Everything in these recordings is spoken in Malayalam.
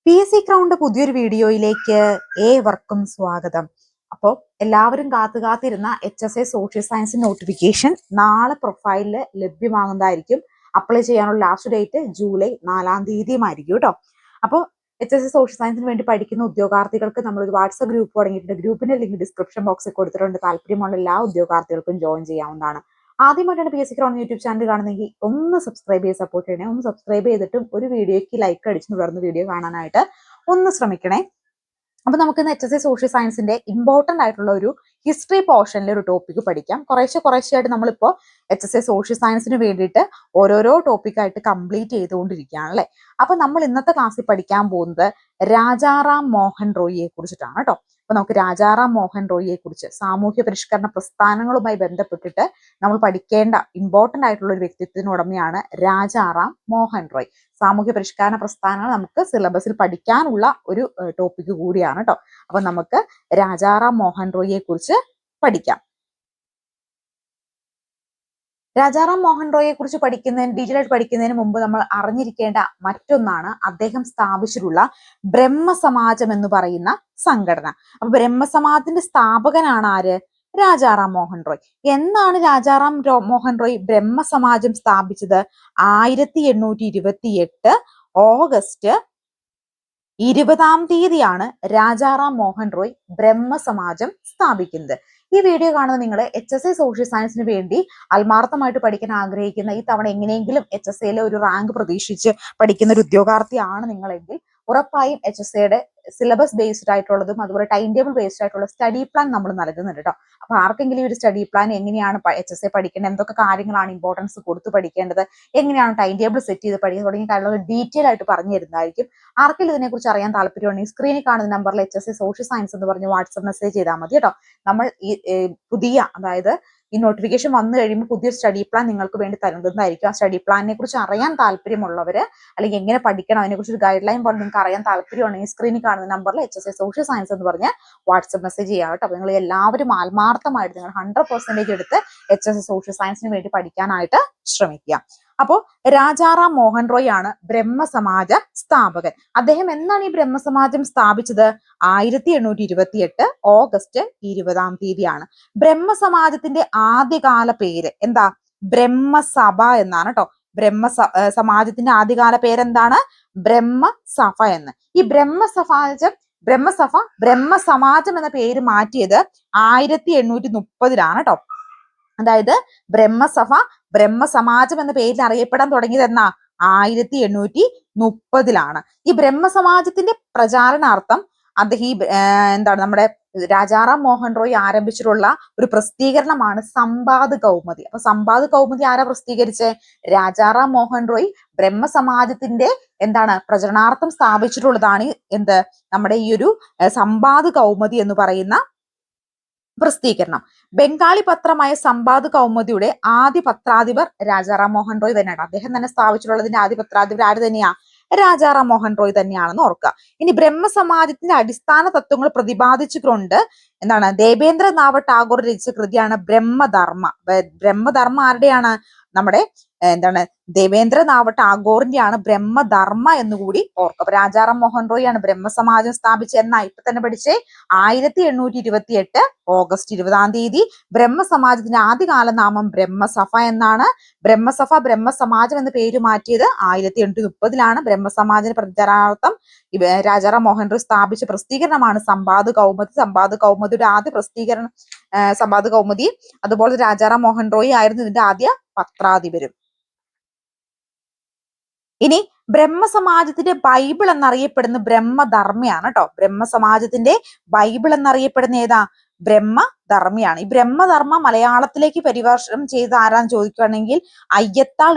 PSC ക്രൗണ്ട് പുതിയൊരു വീഡിയോയിലേക്ക് ഏവർക്കും സ്വാഗതം. അപ്പോൾ എല്ലാവരും കാത്തിരുന്ന HSA സോഷ്യൽ സയൻസ് നോട്ടിഫിക്കേഷൻ നാളെ പ്രൊഫൈലിൽ ലഭ്യമാകുന്നതായിരിക്കും. അപ്ലൈ ചെയ്യാനുള്ള ലാസ്റ്റ് ഡേറ്റ് ജൂലൈ 4-ാം തീയതിയുമായിരിക്കും കേട്ടോ. അപ്പോൾ HSA സോഷ്യൽ സയൻസിന് വേണ്ടി പഠിക്കുന്ന ഉദ്യോഗാർത്ഥികൾക്ക് നമ്മളൊരു വാട്സ്ആപ്പ് ഗ്രൂപ്പ് തുടങ്ങിയിട്ടുണ്ട്. ഗ്രൂപ്പിന്റെ ലിങ്ക് ഡിസ്ക്രിപ്ഷൻ ബോക്സിൽ കൊടുത്തിട്ടുണ്ട്. താല്പര്യമുള്ള എല്ലാ ഉദ്യോഗാർത്ഥികൾക്കും ജോയിൻ ചെയ്യാവുന്നതാണ്. ആദ്യമായിട്ടാണ് PSC ക്രൗണ്ട് യൂട്യൂബ് ചാനൽ കാണുന്നെങ്കിൽ ഒന്ന് സബ്സ്ക്രൈബ് ചെയ്ത് സപ്പോർട്ട് ചെയ്യണേ. ഒന്ന് സബ്സ്ക്രൈബ് ചെയ്തിട്ടും ഒരു വീഡിയോയ്ക്ക് ലൈക്ക് അടിച്ച് തുടർന്ന് വീഡിയോ കാണാനായിട്ട് ഒന്ന് ശ്രമിക്കണേ. അപ്പൊ നമുക്ക് ഇന്ന് HSA സോഷ്യൽ സയൻസിന്റെ ഇമ്പോർട്ടന്റ് ആയിട്ടുള്ള ഒരു ഹിസ്റ്ററി പോർഷനിലെ ഒരു ടോപ്പിക് പഠിക്കാം. കുറേശ്ശെയായിട്ട് നമ്മളിപ്പോ HSA സോഷ്യൽ സയൻസിന് വേണ്ടിയിട്ട് ഓരോരോ ടോപ്പിക്കായിട്ട് കംപ്ലീറ്റ് ചെയ്തുകൊണ്ടിരിക്കുകയാണ് അല്ലെ. അപ്പൊ നമ്മൾ ഇന്നത്തെ ക്ലാസ്സിൽ പഠിക്കാൻ പോകുന്നത് രാജാറാം മോഹൻ റോയിയെ കുറിച്ചിട്ടാണ് കേട്ടോ. അപ്പൊ നമുക്ക് രാജാറാം മോഹൻ റോയിയെ കുറിച്ച് സാമൂഹ്യ പരിഷ്കരണ പ്രസ്ഥാനങ്ങളുമായി ബന്ധപ്പെട്ടിട്ട് നമ്മൾ പഠിക്കേണ്ട ഇമ്പോർട്ടന്റ് ആയിട്ടുള്ള ഒരു വ്യക്തിത്വത്തിന് ഉടമയാണ് രാജാറാം മോഹൻ റോയ്. സാമൂഹ്യ പരിഷ്കരണ പ്രസ്ഥാനങ്ങൾ നമുക്ക് സിലബസിൽ പഠിക്കാനുള്ള ഒരു ടോപ്പിക് കൂടിയാണ് കേട്ടോ. അപ്പൊ നമുക്ക് രാജാറാം മോഹൻ റോയിയെ കുറിച്ച് പഠിക്കാം. രാജാറാം മോഹൻ റോയിയെ കുറിച്ച് ഡീറ്റെയിൽ ആയിട്ട് പഠിക്കുന്നതിന് മുമ്പ് നമ്മൾ അറിഞ്ഞിരിക്കേണ്ട മറ്റൊന്നാണ് അദ്ദേഹം സ്ഥാപിച്ചിട്ടുള്ള ബ്രഹ്മസമാജം എന്ന് പറയുന്ന സംഘടന. അപ്പൊ ബ്രഹ്മസമാജത്തിന്റെ സ്ഥാപകനാണ് ആര്? രാജാറാം മോഹൻ റോയ്. എന്നാണ് രാജാറാം മോഹൻ റോയ് ബ്രഹ്മസമാജം സ്ഥാപിച്ചത്? 1828 ഓഗസ്റ്റ് 20-ാം തീയതിയാണ് രാജാറാം മോഹൻ റോയ് ബ്രഹ്മസമാജം സ്ഥാപിക്കുന്നത്. ഈ വീഡിയോ കാണുന്ന നിങ്ങൾ HSA സോഷ്യൽ സയൻസിന് വേണ്ടി ആത്മാർത്ഥമായിട്ട് പഠിക്കാൻ ആഗ്രഹിക്കുന്ന, ഈ തവണ എങ്ങനെയെങ്കിലും HSAയിലെ ഒരു റാങ്ക് പ്രതീക്ഷിച്ച് പഠിക്കുന്ന ഒരു ഉദ്യോഗാർത്ഥിയാണ് നിങ്ങളെങ്കിൽ ഉറപ്പായും HSAയുടെ സിലബസ് ബേസ്ഡ് ആയിട്ടുള്ളതും അതുപോലെ ടൈം ടേബിൾ ബേസ്ഡ് ആയിട്ടുള്ള സ്റ്റഡി പ്ലാൻ നമ്മൾ നൽകുന്നുണ്ട് കേട്ടോ. അപ്പൊ ആർക്കെങ്കിലും ഒരു സ്റ്റഡി പ്ലാൻ എങ്ങനെയാണ് HSA പഠിക്കേണ്ടത്, എന്തൊക്കെ കാര്യങ്ങളാണ് ഇമ്പോർട്ടൻസ് കൊടുത്ത് പഠിക്കേണ്ടത്, എങ്ങനെയാണ് ടൈം ടേബിൾ സെറ്റ് ചെയ്ത് പഠിക്കുക തുടങ്ങിയ കാര്യങ്ങൾ ഡീറ്റെയിൽ ആയിട്ട് പറഞ്ഞു തരുന്നതായിരിക്കും. ആർക്കെങ്കിലും ഇതിനെക്കുറിച്ച് അറിയാൻ താല്പര്യമുണ്ടെങ്കിൽ സ്ക്രീനിൽ കാണുന്ന നമ്പറിൽ HSA സോഷ്യൽ സയൻസ് എന്ന് പറഞ്ഞ് വാട്സ്ആപ്പ് മെസ്സേജ് ചെയ്താൽ മതി കേട്ടോ. നമ്മൾ ഈ പുതിയ, അതായത് ഈ നോട്ടിഫിക്കേഷൻ വന്നു കഴിയുമ്പോൾ പുതിയൊരു സ്റ്റഡി പ്ലാൻ നിങ്ങൾക്ക് വേണ്ടി തരുന്നതായിരിക്കും. ആ സ്റ്റഡി പ്ലാനിനെ കുറിച്ച് അറിയാൻ താല്പര്യമുള്ളവര്, അല്ലെങ്കിൽ എങ്ങനെ പഠിക്കണം അതിനെക്കുറിച്ച് ഒരു ഗൈഡ് ലൈൻ പോലെ നിങ്ങൾക്ക് അറിയാൻ താല്പര്യമുണ്ടെങ്കിൽ സ്ക്രീനിൽ കാണുന്ന നമ്പറിൽ HSA സോഷ്യൽ സയൻസ് എന്ന് പറഞ്ഞ് വാട്സ്ആപ്പ് മെസ്സേജ് ചെയ്യാം കേട്ടോ. അപ്പൊ നിങ്ങൾ എല്ലാവരും ആത്മാർത്ഥമായിട്ട് നിങ്ങൾ 100% എടുത്ത് HSA സോഷ്യൽ സയൻസിന് വേണ്ടി പഠിക്കാനായിട്ട് ശ്രമിക്കുക. അപ്പോ രാജാറാം മോഹൻ റോയ് ആണ് ബ്രഹ്മസമാജ സ്ഥാപകൻ. അദ്ദേഹം എന്നാണ് ഈ ബ്രഹ്മസമാജം സ്ഥാപിച്ചത്? 1828 ഓഗസ്റ്റ് 20-ാം തീയതിയാണ്. ബ്രഹ്മസമാജത്തിന്റെ ആദ്യകാല പേര് എന്താ? ബ്രഹ്മസഭ എന്നാണ് കേട്ടോ. സമാജത്തിന്റെ ആദ്യകാല പേരെന്താണ്? ബ്രഹ്മസഭ എന്ന്. ഈ ബ്രഹ്മസമാജം എന്ന പേര് മാറ്റിയത് 1830-ലാണ് കേട്ടോ. അതായത് ബ്രഹ്മസമാജം എന്ന പേരിൽ അറിയപ്പെടാൻ തുടങ്ങിയത് എന്നാ? 1830-ലാണ്. ഈ ബ്രഹ്മസമാജത്തിന്റെ പ്രചാരണാർത്ഥം അദ്ദേഹം നമ്മുടെ രാജാറാം മോഹൻ റോയ് ആരംഭിച്ചിട്ടുള്ള ഒരു പ്രസിദ്ധീകരണമാണ് സമ്പാദ് കൗമുദി. അപ്പൊ സമ്പാദ് കൗമുദി ആരാ പ്രസിദ്ധീകരിച്ചേ? രാജാറാം മോഹൻ റോയ് ബ്രഹ്മസമാജത്തിന്റെ പ്രചരണാർത്ഥം സ്ഥാപിച്ചിട്ടുള്ളതാണ് നമ്മുടെ ഈ ഒരു സമ്പാദ് കൗമുദി എന്ന് പറയുന്ന പ്രസിദ്ധീകരണം. ബംഗാളി പത്രമായ സമ്പാദ് കൗമുദിയുടെ ആദ്യ പത്രാധിപർ രാജാറാം മോഹൻ റോയ് തന്നെയാണ്. അദ്ദേഹം തന്നെ സ്ഥാപിച്ചിട്ടുള്ളതിന്റെ ആദ്യ പത്രാധിപർ ആര് തന്നെയാ? രാജാറാം മോഹൻ റോയ് തന്നെയാണെന്ന് ഓർക്കുക. ഇനി ബ്രഹ്മസമാജത്തിന്റെ അടിസ്ഥാന തത്വങ്ങൾ പ്രതിപാദിച്ചുകൊണ്ട് ദേവേന്ദ്രനാഥ ടാഗോർ രചിച്ച കൃതിയാണ് ബ്രഹ്മധർമ്മ. ബ്രഹ്മധർമ്മ ആരുടെയാണ്? നമ്മുടെ ദേവേന്ദ്രനാഥ ടാഗോറിന്റെയാണ് ബ്രഹ്മധർമ്മ എന്നുകൂടി ഓർക്കുക. അപ്പൊ രാജാറാം മോഹൻ റോയ് ആണ് ബ്രഹ്മസമാജം സ്ഥാപിച്ചത് എന്നാ ഇപ്പൊ തന്നെ പഠിച്ചേ. 1828 ഓഗസ്റ്റ് 20-ാം തീയതി. ബ്രഹ്മസമാജത്തിന്റെ ആദ്യകാല നാമം ബ്രഹ്മസഭ എന്നാണ്. ബ്രഹ്മസമാജം എന്ന പേര് മാറ്റിയത് 1830-ലാണ്. ബ്രഹ്മസമാജത്തിന്റെ പ്രചാരണാർത്ഥം രാജാറാം മോഹൻ റോയ് സ്ഥാപിച്ച പ്രസിദ്ധീകരണമാണ് സമ്പാദ് കൗമുദി. സമ്പാദ് കൗമുദിയുടെ ആദ്യ പ്രസിദ്ധീകരണം സമ്പാദ് കൗമുദി. അതുപോലെ രാജാറാം മോഹൻ റോയ് ആയിരുന്നു ഇതിന്റെ ആദ്യ പത്രാധിപരും. ഇനി ബ്രഹ്മസമാജത്തിന്റെ ബൈബിൾ എന്നറിയപ്പെടുന്ന ബ്രഹ്മധർമ്മയാണ് കേട്ടോ. ബ്രഹ്മസമാജത്തിന്റെ ബൈബിൾ എന്നറിയപ്പെടുന്ന ഏതാ? ബ്രഹ്മധർമ്മയാണ്. ഈ ബ്രഹ്മധർമ്മ മലയാളത്തിലേക്ക് പരിഭാഷണം ചെയ്ത ആരാന്ന് ചോദിക്കുകയാണെങ്കിൽ അയ്യത്താൾ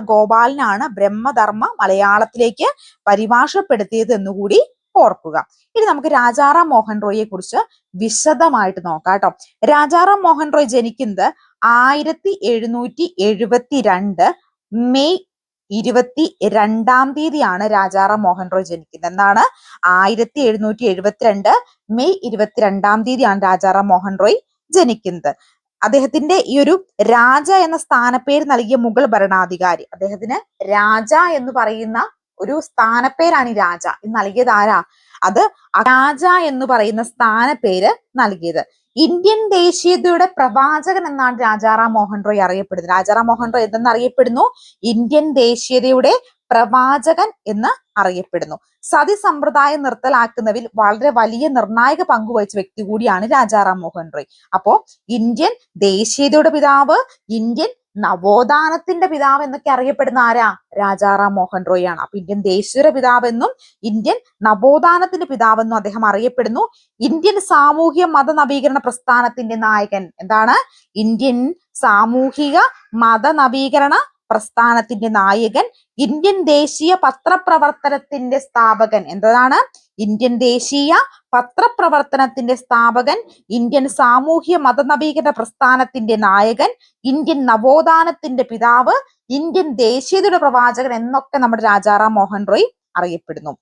ഗോപാലനാണ് ബ്രഹ്മധർമ്മ മലയാളത്തിലേക്ക് പരിഭാഷപ്പെടുത്തിയത് എന്നുകൂടി ഓർക്കുക. ഇനി നമുക്ക് രാജാറാം മോഹൻ റോയിയെ കുറിച്ച് വിശദമായിട്ട് നോക്കാം കേട്ടോ. രാജാറാം മോഹൻ റോയ് ജനിക്കുന്നത് 1772 മെയ് 22-ാം തീയതിയാണ് രാജാറാം മോഹൻ റോയ് ജനിക്കുന്നത്. എന്താണ്? 1772 മെയ് 22-ാം തീയതിയാണ് രാജാറാം മോഹൻ റോയ് ജനിക്കുന്നത്. അദ്ദേഹത്തിന്റെ ഈ ഒരു രാജ എന്ന സ്ഥാനപ്പേര് നൽകിയ മുഗൾ ഭരണാധികാരി, അദ്ദേഹത്തിന് രാജ എന്ന് പറയുന്ന ഒരു സ്ഥാനപ്പേരാണ് ഈ രാജ. ഇത് നൽകിയത് ആരാ? അത് രാജ എന്ന് പറയുന്ന സ്ഥാനപ്പേര് നൽകിയത്. ഇന്ത്യൻ ദേശീയതയുടെ പ്രവാചകൻ എന്നാണ് രാജാറാം മോഹൻ റോയ് അറിയപ്പെടുന്നത്. രാജാറാം മോഹൻ റോയ് എന്തെന്ന് അറിയപ്പെടുന്നു? ഇന്ത്യൻ ദേശീയതയുടെ പ്രവാചകൻ എന്ന് അറിയപ്പെടുന്നു. സതി സമ്പ്രദായം നിർത്തലാക്കുന്നതിൽ വളരെ വലിയ നിർണായക പങ്കുവഹിച്ച വ്യക്തി കൂടിയാണ് രാജാറാം മോഹൻ റോയ്. അപ്പോ ഇന്ത്യൻ ദേശീയതയുടെ പിതാവ്, ഇന്ത്യൻ നവോത്ഥാനത്തിന്റെ പിതാവ് എന്നൊക്കെ അറിയപ്പെടുന്ന ആരാ? രാജാറാം മോഹൻ റോയ് ആണ്. അപ്പൊ ഇന്ത്യൻ ദേശീയതയുടെ പിതാവെന്നും ഇന്ത്യൻ നവോത്ഥാനത്തിന്റെ പിതാവെന്നും അദ്ദേഹം അറിയപ്പെടുന്നു. ഇന്ത്യൻ സാമൂഹ്യ മത നവീകരണ പ്രസ്ഥാനത്തിന്റെ നായകൻ. എന്താണ്? ഇന്ത്യൻ സാമൂഹിക മത നവീകരണ പ്രസ്ഥാനത്തിന്റെ നായകൻ, ഇന്ത്യൻ ദേശീയ പത്രപ്രവർത്തനത്തിന്റെ സ്ഥാപകൻ. എന്താണ്? ഇന്ത്യൻ ദേശീയ പത്രപ്രവർത്തനത്തിന്റെ സ്ഥാപകൻ, ഇന്ത്യൻ സാമൂഹ്യ മതനവീകരണ പ്രസ്ഥാനത്തിന്റെ നായകൻ, ഇന്ത്യൻ നവോത്ഥാനത്തിന്റെ പിതാവ്, ഇന്ത്യൻ ദേശീയതയുടെ പ്രവാചകൻ എന്നൊക്കെ നമ്മുടെ രാജാറാം മോഹൻ റോയ് അറിയപ്പെടുന്നു.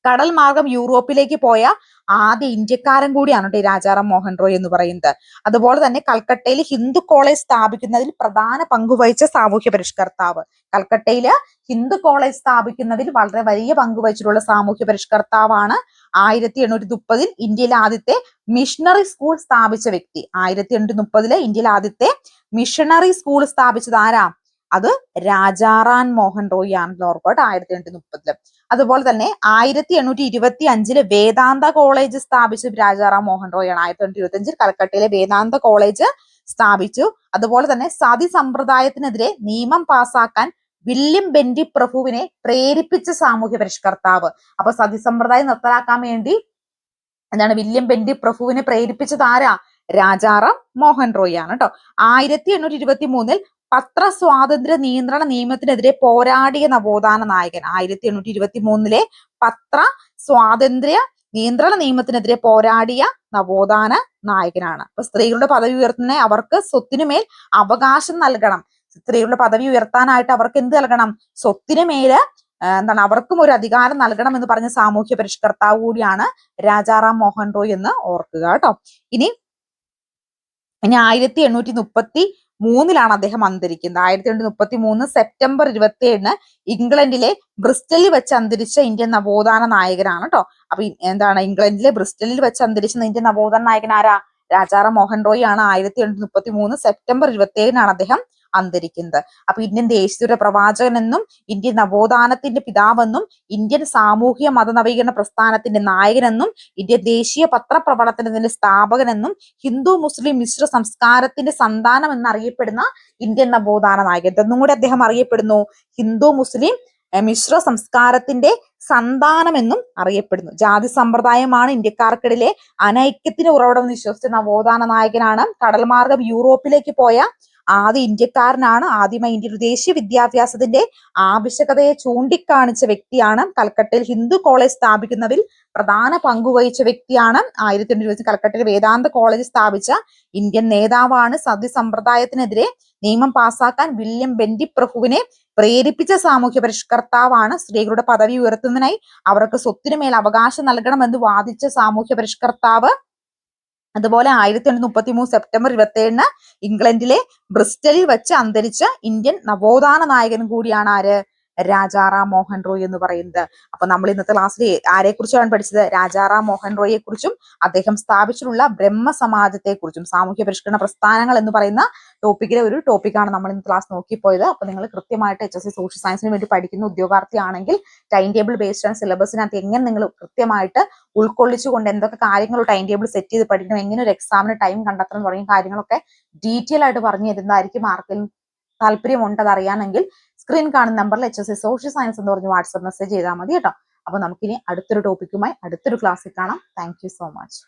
കടൽ മാർഗം യൂറോപ്പിലേക്ക് പോയ ആദ്യ ഇന്ത്യക്കാരൻ കൂടിയാണ് ഈ രാജാറാം മോഹൻ റോയ് എന്ന് പറയുന്നത്. അതുപോലെ തന്നെ കൽക്കട്ടയിൽ ഹിന്ദു കോളേജ് സ്ഥാപിക്കുന്നതിൽ പ്രധാന പങ്കുവഹിച്ച സാമൂഹ്യ പരിഷ്കർത്താവ്. കൽക്കട്ടയില് ഹിന്ദു കോളേജ് സ്ഥാപിക്കുന്നതിൽ വളരെ വലിയ പങ്കുവഹിച്ചിട്ടുള്ള സാമൂഹ്യ പരിഷ്കർത്താവാണ്. 1830 ഇന്ത്യയിലെ ആദ്യത്തെ മിഷണറി സ്കൂൾ സ്ഥാപിച്ച വ്യക്തി. 1830 ഇന്ത്യയിലെ ആദ്യത്തെ മിഷണറി സ്കൂൾ സ്ഥാപിച്ചത് ആരാ? അത് രാജാറാം മോഹൻ റോയ് ആണെന്ന് ഓർക്കോട്ടെ. 1830. അതുപോലെ തന്നെ 1825 വേദാന്ത കോളേജ് സ്ഥാപിച്ചത് രാജാറാം മോഹൻ റോയ് ആണ്. 1825 കൽക്കട്ടയിലെ വേദാന്ത കോളേജ് സ്ഥാപിച്ചു. അതുപോലെ തന്നെ സതി സമ്പ്രദായത്തിനെതിരെ നിയമം പാസാക്കാൻ വില്യം ബെന്റി പ്രഭുവിനെ പ്രേരിപ്പിച്ച സാമൂഹ്യ പരിഷ്കർത്താവ്. അപ്പൊ സതി സമ്പ്രദായം നിർത്തലാക്കാൻ വേണ്ടി എന്താണ് വില്യം ബെന്റി പ്രഭുവിനെ പ്രേരിപ്പിച്ചത് ആരാ? രാജാറാം മോഹൻ റോയ് ആണ് കേട്ടോ. 1823 പത്ര സ്വാതന്ത്ര്യ നിയന്ത്രണ നിയമത്തിനെതിരെ പോരാടിയ നവോത്ഥാന നായകൻ. 1823 പത്ര സ്വാതന്ത്ര്യ നിയന്ത്രണ നിയമത്തിനെതിരെ പോരാടിയ നവോത്ഥാന നായകനാണ്. അപ്പൊ സ്ത്രീകളുടെ പദവി ഉയർത്തുന്ന അവർക്ക് സ്വത്തിനുമേൽ അവകാശം നൽകണം. സ്ത്രീകളുടെ പദവി ഉയർത്താനായിട്ട് അവർക്ക് എന്ത് നൽകണം? സ്വത്തിന് മേല് എന്താണ് അവർക്കും ഒരു അധികാരം നൽകണം എന്ന് പറഞ്ഞ സാമൂഹ്യ പരിഷ്കർത്താവ് കൂടിയാണ് രാജാറാം മോഹൻ റോയ് എന്ന് ഓർക്കുക കേട്ടോ. ഇനി 1833 അദ്ദേഹം അന്തരിക്കുന്നത്. 1833 സെപ്റ്റംബർ 27 ഇംഗ്ലണ്ടിലെ ബ്രിസ്റ്റലിൽ വെച്ച് അന്തരിച്ച ഇന്ത്യൻ നവോത്ഥാന നായകനാണ് കേട്ടോ. അപ്പൊ എന്താണ് ഇംഗ്ലണ്ടിലെ ബ്രിസ്റ്റലിൽ വെച്ച് അന്തരിച്ച ഇന്ത്യൻ നവോത്ഥാന നായകൻ ആരാ? രാജാറാം മോഹൻ റോയ് ആണ്. 1833 സെപ്റ്റംബർ 27 അദ്ദേഹം അന്തരിക്കുന്നത്. അപ്പൊ ഇന്ത്യൻ ദേശീയതയുടെ പ്രവാചകൻ എന്നും ഇന്ത്യൻ നവോത്ഥാനത്തിന്റെ പിതാവെന്നും ഇന്ത്യൻ സാമൂഹ്യ മതനവീകരണ പ്രസ്ഥാനത്തിന്റെ നായകനെന്നും ഇന്ത്യൻ ദേശീയ പത്രപ്രവർത്തനത്തിന്റെ സ്ഥാപകനെന്നും ഹിന്ദു മുസ്ലിം മിശ്ര സംസ്കാരത്തിന്റെ സന്താനം എന്നറിയപ്പെടുന്ന ഇന്ത്യൻ നവോത്ഥാന നായകൻ. എന്നും കൂടി അദ്ദേഹം അറിയപ്പെടുന്നു ഹിന്ദു മുസ്ലിം മിശ്ര സംസ്കാരത്തിന്റെ സന്താനം എന്നും അറിയപ്പെടുന്നു. ജാതി സമ്പ്രദായമാണ് ഇന്ത്യക്കാർക്കിടയിലെ അനൈക്യത്തിന് ഉറവിടം വിശ്വസിച്ച നവോത്ഥാന നായകനാണ്. കടൽമാർഗം യൂറോപ്പിലേക്ക് പോയ ആദ്യ ഇന്ത്യക്കാരനാണ്. ആദ്യമായി ഇന്ത്യൻ ദേശീയ വിദ്യാഭ്യാസത്തിന്റെ ആവശ്യകതയെ ചൂണ്ടിക്കാണിച്ച വ്യക്തിയാണ്. കൽക്കട്ടയിൽ ഹിന്ദു കോളേജ് സ്ഥാപിക്കുന്നതിൽ പ്രധാന പങ്കുവഹിച്ച വ്യക്തിയാണ്. 1820 കൽക്കട്ടയിൽ വേദാന്ത കോളേജ് സ്ഥാപിച്ച ഇന്ത്യൻ നേതാവാണ്. സതി സമ്പ്രദായത്തിനെതിരെ നിയമം പാസാക്കാൻ വില്യം ബെന്റി പ്രഭുവിനെ പ്രേരിപ്പിച്ച സാമൂഹ്യ പരിഷ്കർത്താവാണ്. സ്ത്രീകളുടെ പദവി ഉയർത്തുന്നതിനായി അവർക്ക് സ്വത്തിനുമേൽ അവകാശം നൽകണമെന്ന് വാദിച്ച സാമൂഹ്യ പരിഷ്കർത്താവ്. അതുപോലെ 1833 സെപ്റ്റംബർ 27 ഇംഗ്ലണ്ടിലെ ബ്രിസ്റ്റലിൽ വെച്ച് അന്തരിച്ച ഇന്ത്യൻ നവോത്ഥാന നായകൻ കൂടിയാണ് ആര്? രാജാറാം മോഹൻ റോയ് എന്ന് പറയുന്നത്. അപ്പൊ നമ്മൾ ഇന്നത്തെ ക്ലാസ്സിൽ ആരെ കുറിച്ചാണ് പഠിച്ചത്? രാജാറാം മോഹൻ റോയെ കുറിച്ചും അദ്ദേഹം സ്ഥാപിച്ചിട്ടുള്ള ബ്രഹ്മ സമാജത്തെ കുറിച്ചും സാമൂഹ്യ പരിഷ്കരണ പ്രസ്ഥാനങ്ങൾ എന്ന് പറയുന്ന ടോപ്പിക്കിലെ ഒരു ടോപ്പിക്കാണ് നമ്മൾ ഇന്നത്തെ ക്ലാസ് നോക്കിപ്പോയത്. അപ്പൊ നിങ്ങൾ കൃത്യമായിട്ട് HSC സോഷ്യൽ സയൻസിന് വേണ്ടി പഠിക്കുന്ന ഉദ്യോഗാർത്ഥിയാണെങ്കിൽ ടൈം ടേബിൾ ബേസ്ഡ് ആണ് സിലബസിനകത്ത് എങ്ങനെ നിങ്ങൾ കൃത്യമായിട്ട് ഉൾക്കൊള്ളിച്ചുകൊണ്ട് എന്തൊക്കെ കാര്യങ്ങൾ ടൈം ടേബിൾ സെറ്റ് ചെയ്ത് പഠിക്കണം, എങ്ങനെ ഒരു എക്സാമിന് ടൈം കണ്ടെത്തണം തുടങ്ങിയ കാര്യങ്ങളൊക്കെ ഡീറ്റെയിൽ ആയിട്ട് പറഞ്ഞു തരുന്നതായിരിക്കും. ആർക്കെങ്കിലും താല്പര്യമുണ്ട് അത് അറിയാമെങ്കിൽ സ്ക്രീൻ കാണുന്ന നമ്പറിൽ HSC സോഷ്യൽ സയൻസ് എന്ന് പറഞ്ഞ് വാട്സ്ആപ്പ് മെസ്സേജ് ചെയ്താൽ മതി കേട്ടോ. അപ്പൊ നമുക്കിനി അടുത്തൊരു ടോപ്പിക്കുമായി അടുത്തൊരു ക്ലാസ്സിൽ കാണാം. Thank you so much.